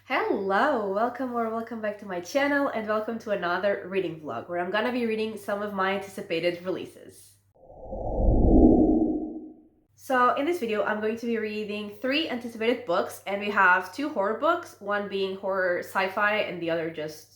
Hello, welcome back to my channel and welcome to another reading vlog where I'm gonna be reading some of my anticipated releases. So in this video, I'm going to be reading 3 anticipated books, and we have 2 horror books, one being horror sci-fi and the other just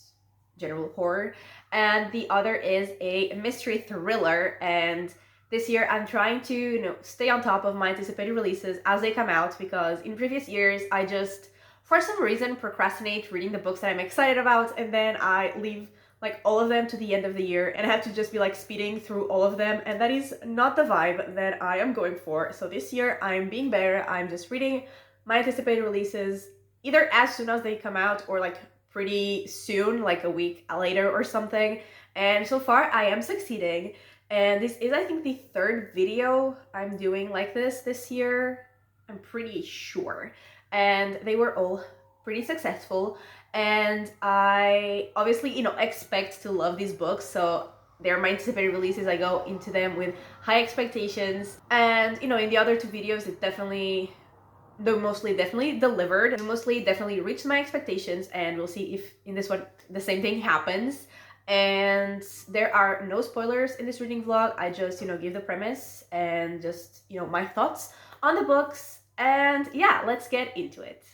general horror, and the other is a mystery thriller. And this year I'm trying to, stay on top of my anticipated releases as they come out, because in previous years I just, for some reason, procrastinate reading the books that I'm excited about, and then I leave like all of them to the end of the year and I have to just be like speeding through all of them, and that is not the vibe that I am going for. So this year I'm being better. I'm just reading my anticipated releases either as soon as they come out or like pretty soon, like a week later or something. And so far I am succeeding, and this is, I think, the 3rd video I'm doing like this year, I'm pretty sure, and they were all pretty successful. And I obviously, expect to love these books, so they're my anticipated releases. I go into them with high expectations, and in the other 2 videos it definitely, the mostly definitely delivered, and mostly definitely reached my expectations, and we'll see if in this one the same thing happens. And there are no spoilers in this reading vlog. I just give the premise and just my thoughts on the books, and yeah, let's get into it.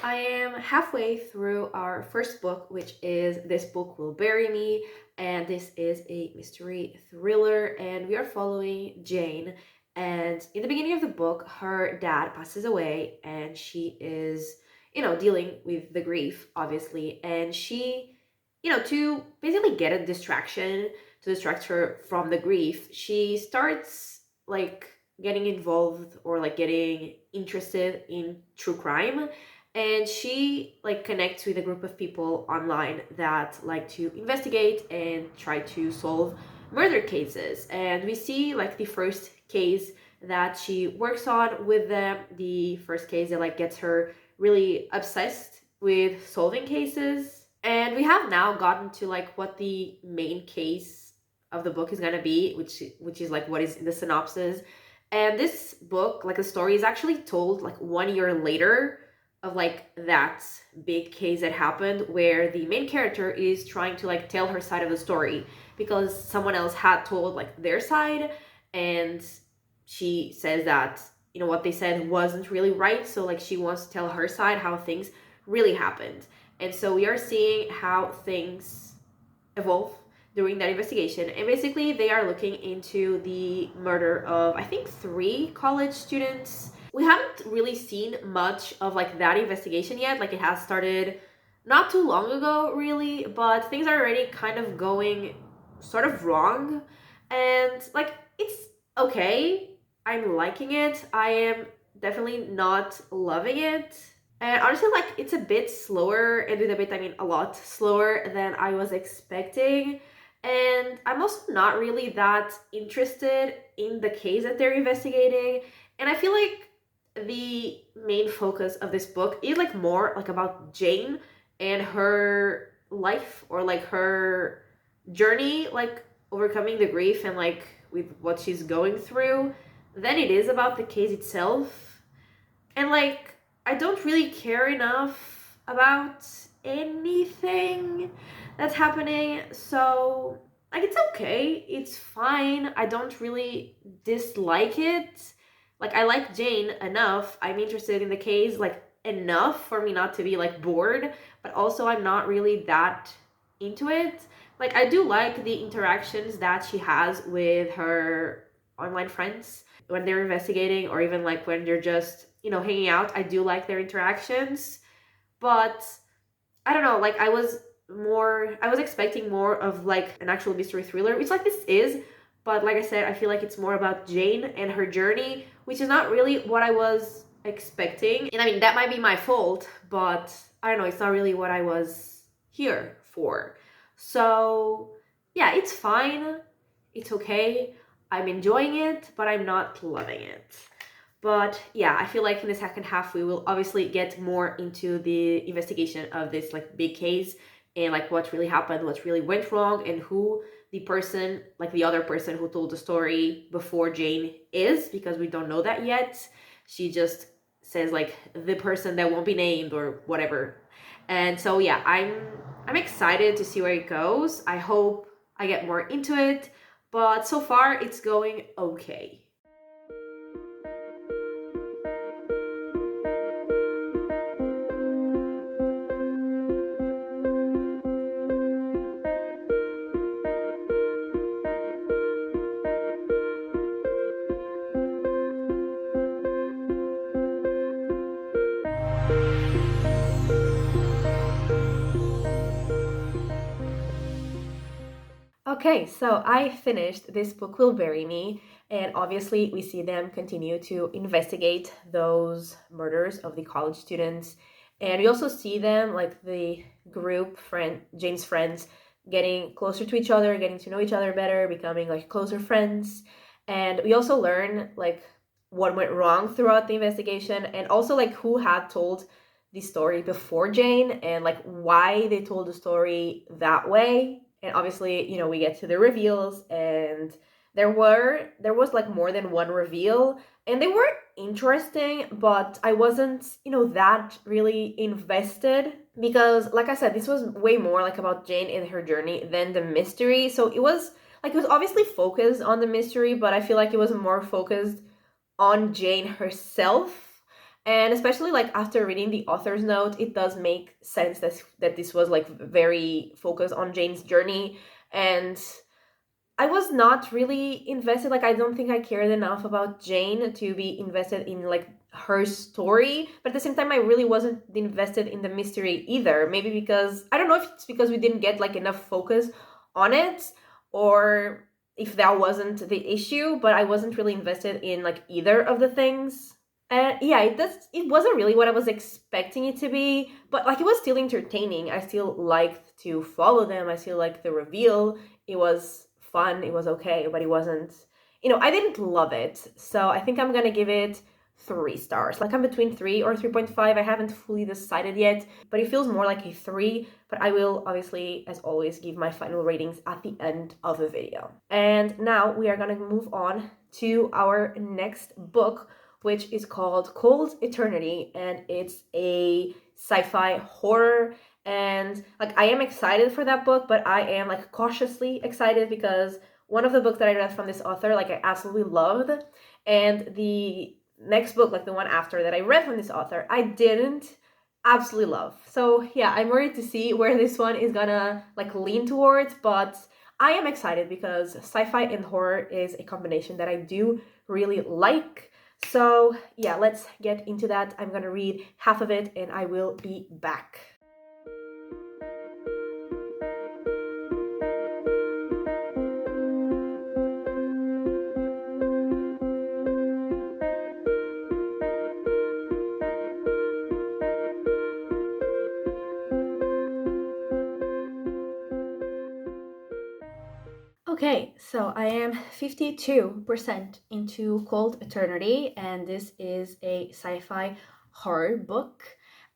I am halfway through our first book, which is This Book Will Bury Me, and this is a mystery thriller, and we are following Jane. And in the beginning of the book, her dad passes away, and she is, dealing with the grief, obviously, and she, to basically get a distraction, to distract her from the grief, she starts like getting involved or like getting interested in true crime, and she like connects with a group of people online that like to investigate and try to solve murder cases. And we see like the first case that she works on with them, the first case that like gets her really obsessed with solving cases. And we have now gotten to like what the main case of the book is going to be, which is like what is in the synopsis. And this book, like the story, is actually told like 1 year later of like that big case that happened, where the main character is trying to like tell her side of the story because someone else had told like their side, and she says that what they said wasn't really right, so like she wants to tell her side, how things really happened. And so we are seeing how things evolve during that investigation, and basically they are looking into the murder of, I think, 3 college students. We haven't really seen much of like that investigation yet. Like it has started not too long ago really, but things are already kind of going sort of wrong, and like it's okay. I'm liking it. I am definitely not loving it. And honestly, like it's a bit slower, and with a bit I mean a lot slower than I was expecting. And I'm also not really that interested in the case that they're investigating. And I feel like the main focus of this book is like more like about Jane and her life, or like her journey, like overcoming the grief and like with what she's going through, than it is about the case itself. And like I don't really care enough about anything that's happening, so like it's okay, it's fine. I don't really dislike it. Like I like Jane enough, I'm interested in the case like enough for me not to be like bored, but also I'm not really that into it. Like I do like the interactions that she has with her online friends when they're investigating, or even like when they're just hanging out. I do like their interactions, but I don't know, like I was expecting more of like an actual mystery thriller, which like this is, but like I said, I feel like it's more about Jane and her journey, which is not really what I was expecting. And I mean, that might be my fault, but I don't know, it's not really what I was here for. So, yeah, it's fine. It's okay. I'm enjoying it, but I'm not loving it. But yeah, I feel like in the second half we will obviously get more into the investigation of this like big case and like what really happened, what really went wrong, and who the person, like the other person who told the story before Jane is, because we don't know that yet. She just says like the person that won't be named or whatever. And so yeah, I'm excited to see where it goes. I hope I get more into it, but so far it's going okay. Okay, so I finished This Book Will Bury Me, and obviously we see them continue to investigate those murders of the college students. And we also see them, like the group, Jane's friends, getting closer to each other, getting to know each other better, becoming like closer friends. And we also learn like what went wrong throughout the investigation, and also like who had told the story before Jane, and like why they told the story that way. And obviously, you know, we get to the reveals, and there was like more than one reveal, and they were interesting, but I wasn't, you know, that really invested, because like I said, this was way more like about Jane and her journey than the mystery. So it was obviously focused on the mystery, but I feel like it was more focused on Jane herself. And especially like after reading the author's note, it does make sense that this was like very focused on Jane's journey. And I was not really invested. Like, I don't think I cared enough about Jane to be invested in like her story. But at the same time, I really wasn't invested in the mystery either. Maybe because I don't know if it's because we didn't get like enough focus on it, or if that wasn't the issue, but I wasn't really invested in like either of the things. Yeah, it wasn't really what I was expecting it to be, but like it was still entertaining. I still liked to follow them. I still liked the reveal. It was fun. It was okay, but it wasn't, you know, I didn't love it. So I think I'm gonna give it 3 stars. Like I'm between 3 or 3.5. I haven't fully decided yet, but it feels more like a 3. But I will obviously, as always, give my final ratings at the end of the video. And now we are gonna move on to our next book, which is called Cold Eternity, and it's a sci-fi horror. And like I am excited for that book, but I am like cautiously excited because one of the books that I read from this author, like I absolutely loved, and the next book, like the one after that I read from this author, I didn't absolutely love. So yeah, I'm worried to see where this one is gonna like lean towards, but I am excited because sci-fi and horror is a combination that I do really like. So yeah, let's get into that. I'm gonna read half of it and I will be back. Okay, so I am 52% into Cold Eternity, and this is a sci-fi horror book.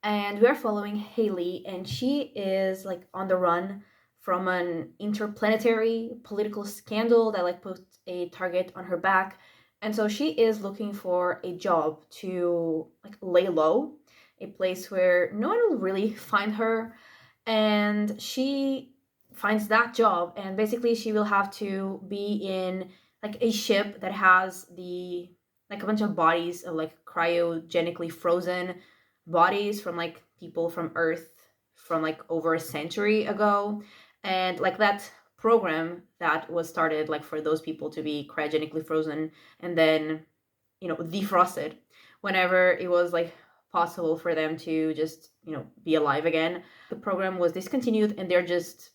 And we are following Haley, and she is like on the run from an interplanetary political scandal that like put a target on her back. And so she is looking for a job to like lay low, a place where no one will really find her. And she finds that job, and basically she will have to be in like a ship that has the like a bunch of bodies of like cryogenically frozen bodies from like people from Earth from like over a century ago. And like that program that was started like for those people to be cryogenically frozen and then, you know, defrosted whenever it was like possible for them to just, be alive again. The program was discontinued and they're just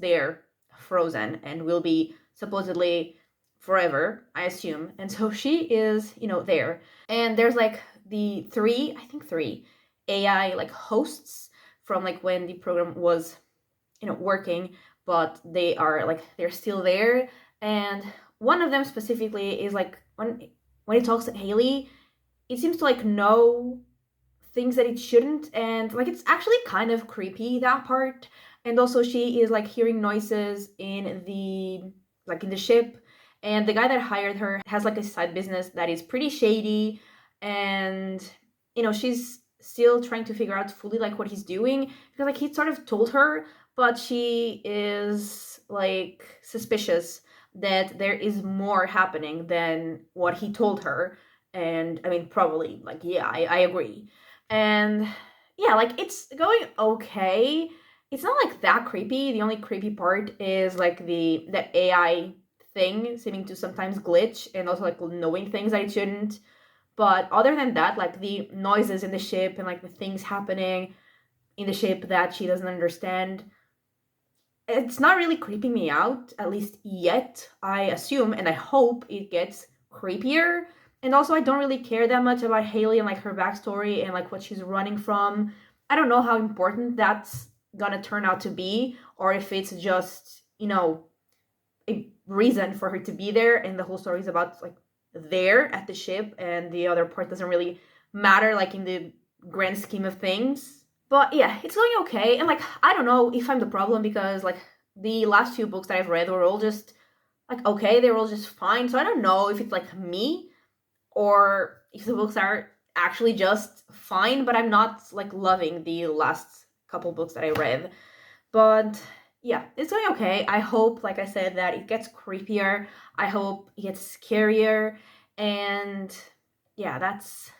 there, frozen, and will be supposedly forever, I assume. And so she is, there. And there's like the three AI like hosts from like when the program was, working, but they're still there. And one of them specifically is like when it talks to Haley, it seems to like know things that it shouldn't, and like it's actually kind of creepy, that part. And also she is like hearing noises in the ship, and the guy that hired her has like a side business that is pretty shady. And she's still trying to figure out fully like what he's doing, because like he sort of told her, but she is like suspicious that there is more happening than what he told her. And I mean, probably like, yeah, I agree. And yeah, like it's going okay. It's not like that creepy. The only creepy part is like the AI thing seeming to sometimes glitch, and also like knowing things that it shouldn't. But other than that, like the noises in the ship and like the things happening in the ship that she doesn't understand, it's not really creeping me out, at least yet. I assume and I hope it gets creepier. And also, I don't really care that much about Haley and like her backstory and like what she's running from. I don't know how important that's gonna turn out to be, or if it's just, a reason for her to be there, and the whole story is about like there at the ship, and the other part doesn't really matter, like in the grand scheme of things. But yeah, it's going okay. And like, I don't know if I'm the problem, because like the last few books that I've read were all just like okay, they were all just fine. So I don't know if it's like me, or if the books are actually just fine, but I'm not like loving the last couple books that I read. But yeah, it's going okay. I hope, like I said, that it gets creepier. I hope it gets scarier. And yeah, that's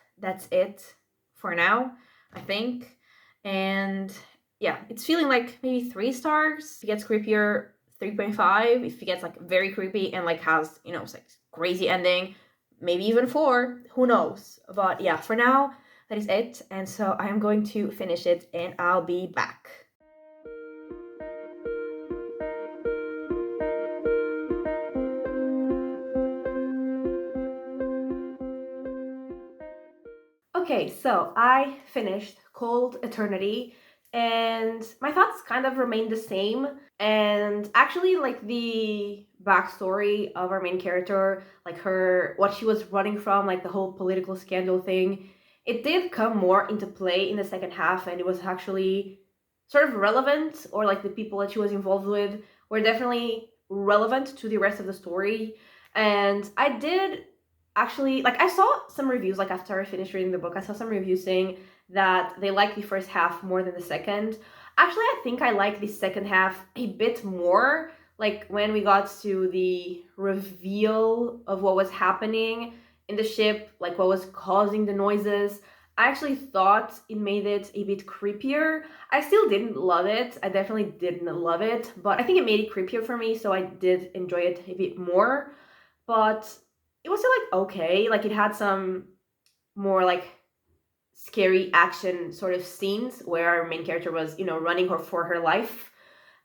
it for now, I think. And yeah, it's feeling like maybe 3 stars. If it gets creepier, 3.5. If it gets like very creepy and like has, like crazy ending, maybe even 4. Who knows? But yeah, for now, that is it. And so I am going to finish it and I'll be back. Okay, so I finished Cold Eternity, and my thoughts kind of remain the same. And actually, like the backstory of our main character, like what she was running from, like the whole political scandal thing, it did come more into play in the second half, and it was actually sort of relevant, or like the people that she was involved with were definitely relevant to the rest of the story. And I did actually, like, I saw some reviews, like after I finished reading the book, I saw some reviews saying that they like the first half more than the second. Actually, I think I like the second half a bit more, like when we got to the reveal of what was happening in the ship, like what was causing the noises. I actually thought it made it a bit creepier. I still didn't love it. I definitely didn't love it, but I think it made it creepier for me, so I did enjoy it a bit more. But it was still like okay, like it had some more like scary action sort of scenes where our main character was, running her for her life.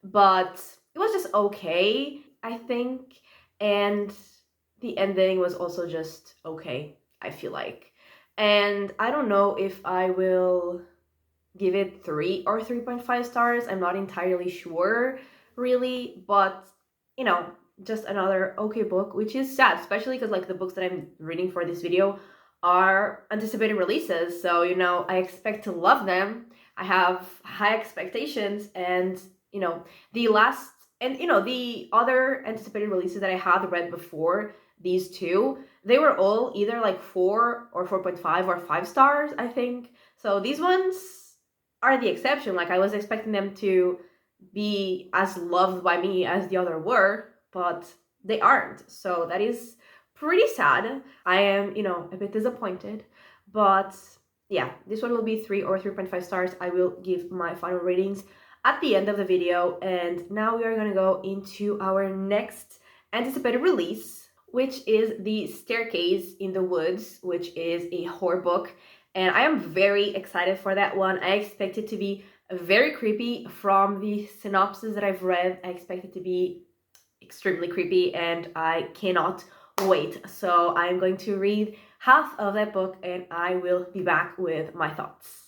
But it was just okay, I think. And the ending was also just okay, I feel like. And I don't know if I will give it 3 or 3.5 stars. I'm not entirely sure, really, but you know, just another okay book, which is sad, especially because like the books that I'm reading for this video are anticipated releases. So, I expect to love them. I have high expectations, and the last and the other anticipated releases that I had read before these two, they were all either like 4 or 4.5 or 5 stars, I think. So these ones are the exception. Like I was expecting them to be as loved by me as the other were, but they aren't. So that is pretty sad. I am, a bit disappointed, but yeah, this one will be 3 or 3.5 stars. I will give my final ratings at the end of the video. And now we are going to go into our next anticipated release, which is The Staircase in the Woods, which is a horror book. and I am very excited for that one. I expect it to be very creepy. From the synopsis that I've read, I expect it to be extremely creepy, and I cannot wait. So I'm going to read half of that book and I will be back with my thoughts.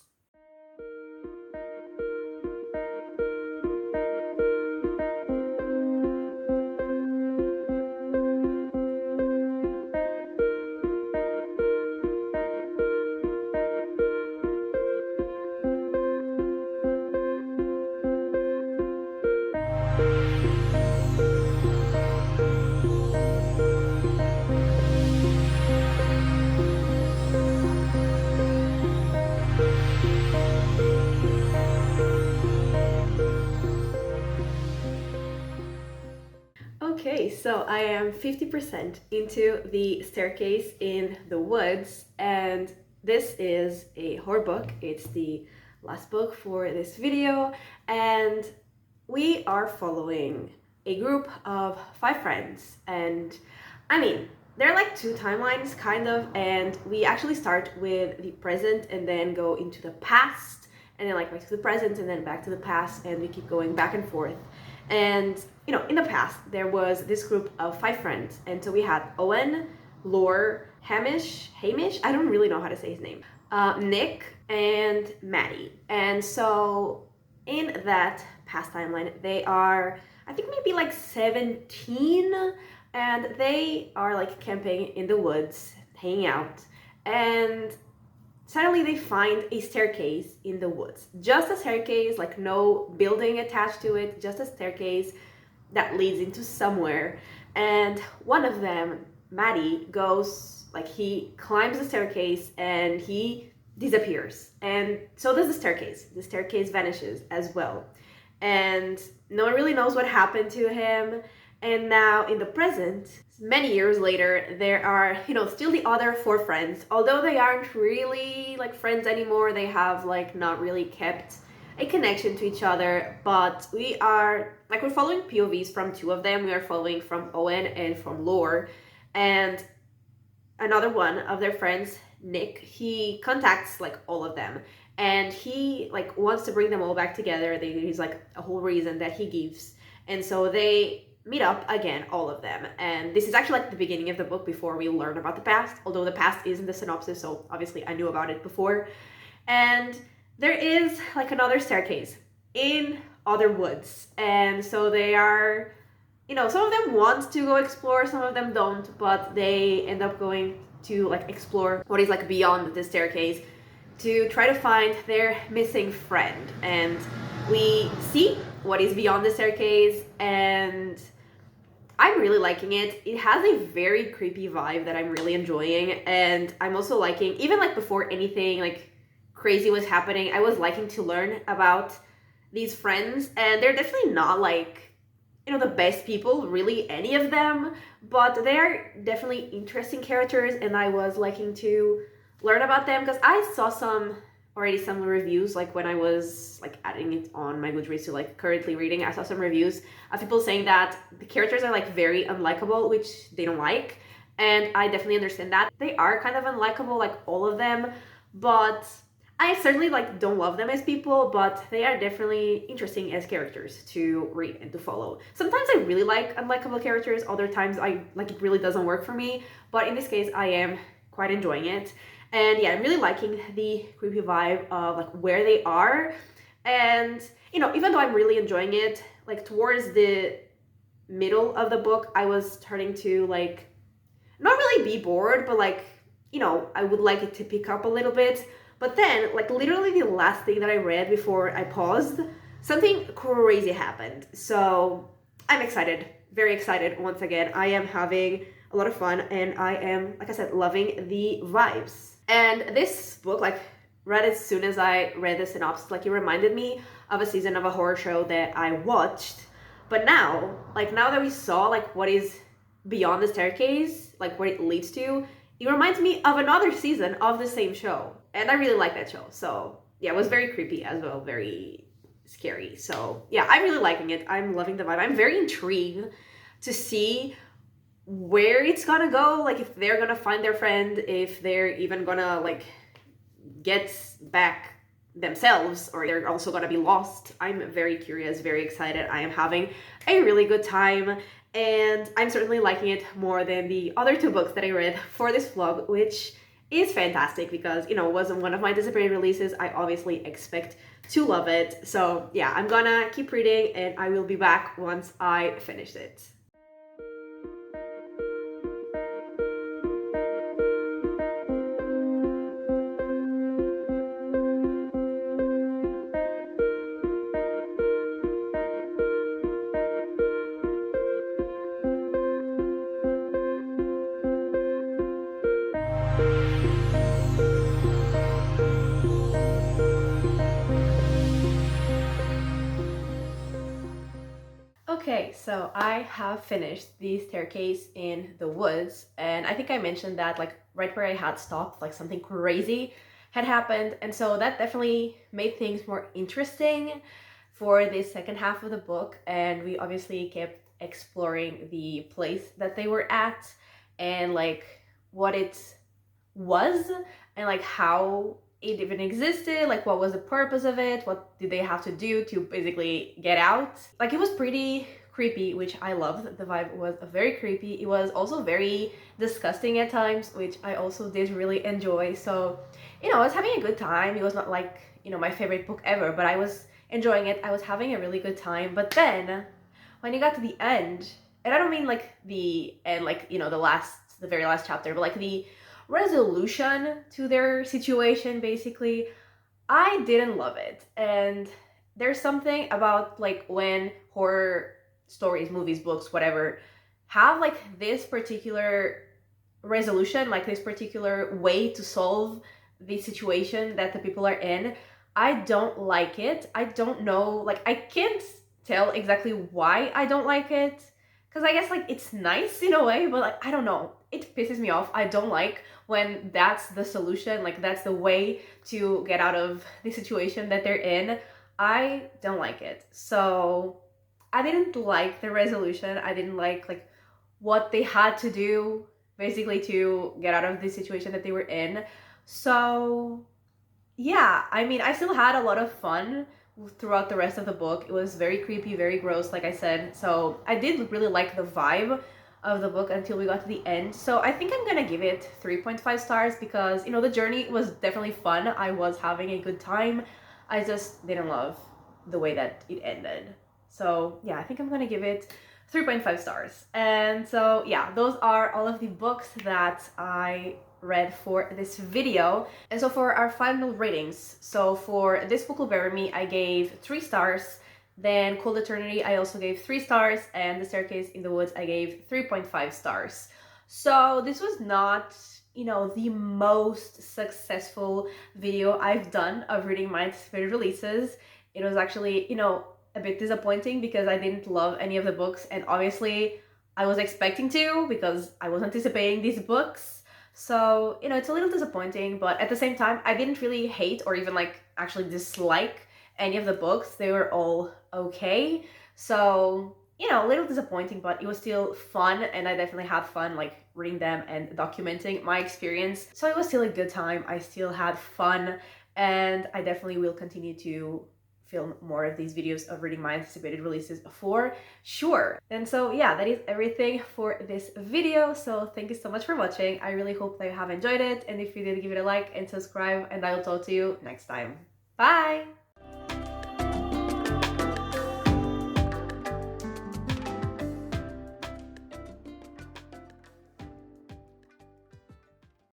Okay, so I am 50% into The Staircase in the Woods, and this is a horror book. It's the last book for this video, and we are following a group of 5 friends, and I mean, they're like 2 timelines, kind of, and we actually start with the present and then go into the past, and then like back to the present and then back to the past, and we keep going back and forth. And you know, in the past there was this group of 5 friends, and so we had Owen, Lore, Hamish, I don't really know how to say his name, Nick, and Maddie. And so in that past timeline, they are, I think, maybe like 17, and they are like camping in the woods, hanging out, and suddenly they find a staircase in the woods. Just a staircase, like no building attached to it, just a staircase that leads into somewhere. And one of them, Maddie, goes, like, he climbs the staircase and he disappears. And so does the staircase. The staircase vanishes as well. And no one really knows what happened to him. And now in the present, many years later, there are, you know, still the other 4 friends. Although they aren't really like friends anymore, they have like not really kept a connection to each other, but we are like, we're following POVs from 2 of them. We are following from Owen and from Lore, and another one of their friends, Nick, he contacts like all of them, and he like wants to bring them all back together. He's like a whole reason that he gives, and so they meet up again, all of them. And this is actually like the beginning of the book before we learn about the past, although the past is in the synopsis, so obviously I knew about it before. And there is like another staircase in other woods, and so they are, you know, some of them want to go explore, some of them don't, but they end up going to like explore what is like beyond the staircase to try to find their missing friend. And we see what is beyond the staircase, and I'm really liking it. It has a very creepy vibe that I'm really enjoying, and I'm also liking, even like before anything like crazy was happening, I was liking to learn about these friends, and they're definitely not like, you know, the best people, really, any of them, but they are definitely interesting characters, and I was liking to learn about them because I saw some reviews, like when I was like adding it on my Goodreads to like currently reading, I saw some reviews of people saying that the characters are like very unlikable, which they don't like, and I definitely understand that. They are kind of unlikable, like all of them, but I certainly like don't love them as people, but they are definitely interesting as characters to read and to follow. Sometimes I really like unlikable characters, other times I like it really doesn't work for me, but in this case I am quite enjoying it. And yeah, I'm really liking the creepy vibe of like where they are. And you know, even though I'm really enjoying it, like towards the middle of the book, I was starting to like not really be bored, but like, you know, I would like it to pick up a little bit. But then, like literally the last thing that I read before I paused, something crazy happened. So I'm excited, very excited once again. I am having a lot of fun, and I am, like I said, loving the vibes. And this book, like, read as soon as I read the synopsis, like it reminded me of a season of a horror show that I watched. But now, like now that we saw like what is beyond the staircase, like where it leads to, it reminds me of another season of the same show. And I really like that show. So yeah, it was very creepy as well, very scary. So yeah, I'm really liking it. I'm loving the vibe. I'm very intrigued to see where it's gonna go, like if they're gonna find their friend, if they're even gonna like gets back themselves, or they're also gonna be lost. I'm very curious, very excited. I am having a really good time, and I'm certainly liking it more than the other two books that I read for this vlog, which is fantastic because, you know, it wasn't one of my anticipated releases. I obviously expect to love it. So yeah, I'm gonna keep reading and I will be back once I finish it. Okay, so I have finished The Staircase in the Woods, and I think I mentioned that like right where I had stopped, like something crazy had happened, and so that definitely made things more interesting for the second half of the book, and we obviously kept exploring the place that they were at and like what it was and like how it even existed, like what was the purpose of it, what did they have to do to basically get out. Like it was pretty creepy, which I loved. The vibe was very creepy. It was also very disgusting at times, which I also did really enjoy. So, you know, I was having a good time. It was not like, you know, my favorite book ever, but I was enjoying it. I was having a really good time. But then when you got to the end, and I don't mean like the end, like, you know, the very last chapter, but like the resolution to their situation, basically, I didn't love it. And there's something about like when horror stories, movies, books, whatever, have like this particular resolution, like this particular way to solve the situation that the people are in, I don't like it. I don't know, like I can't tell exactly why I don't like it, because I guess like it's nice in a way, but like I don't know, it pisses me off. I don't like when that's the solution, like that's the way to get out of the situation that they're in. I don't like it. So I didn't like the resolution. I didn't like what they had to do basically to get out of the situation that they were in. So yeah, I mean, I still had a lot of fun throughout the rest of the book. It was very creepy, very gross, like I said. So I did really like the vibe of the book until we got to the end. So I think I'm gonna give it 3.5 stars because, you know, the journey was definitely fun. I was having a good time. I just didn't love the way that it ended. So yeah, I think I'm gonna give it 3.5 stars. And so yeah, those are all of the books that I read for this video. And so for our final ratings, so for This Book Will Bury Me, I gave 3 stars. Then Cold Eternity, I also gave 3 stars, and The Staircase in the Woods, I gave 3.5 stars. So this was not, you know, the most successful video I've done of reading my anticipated releases. It was actually, you know, a bit disappointing because I didn't love any of the books, and obviously I was expecting to because I was anticipating these books. So, you know, it's a little disappointing, but at the same time, I didn't really hate or even like actually dislike any of the books. They were all okay. So, you know, a little disappointing, but it was still fun, and I definitely had fun like reading them and documenting my experience. So it was still a good time. I still had fun, and I definitely will continue to film more of these videos of reading my anticipated releases for sure. And so yeah, that is everything for this video. So thank you so much for watching. I really hope that you have enjoyed it, and if you did, give it a like and subscribe, and I will talk to you next time. Bye!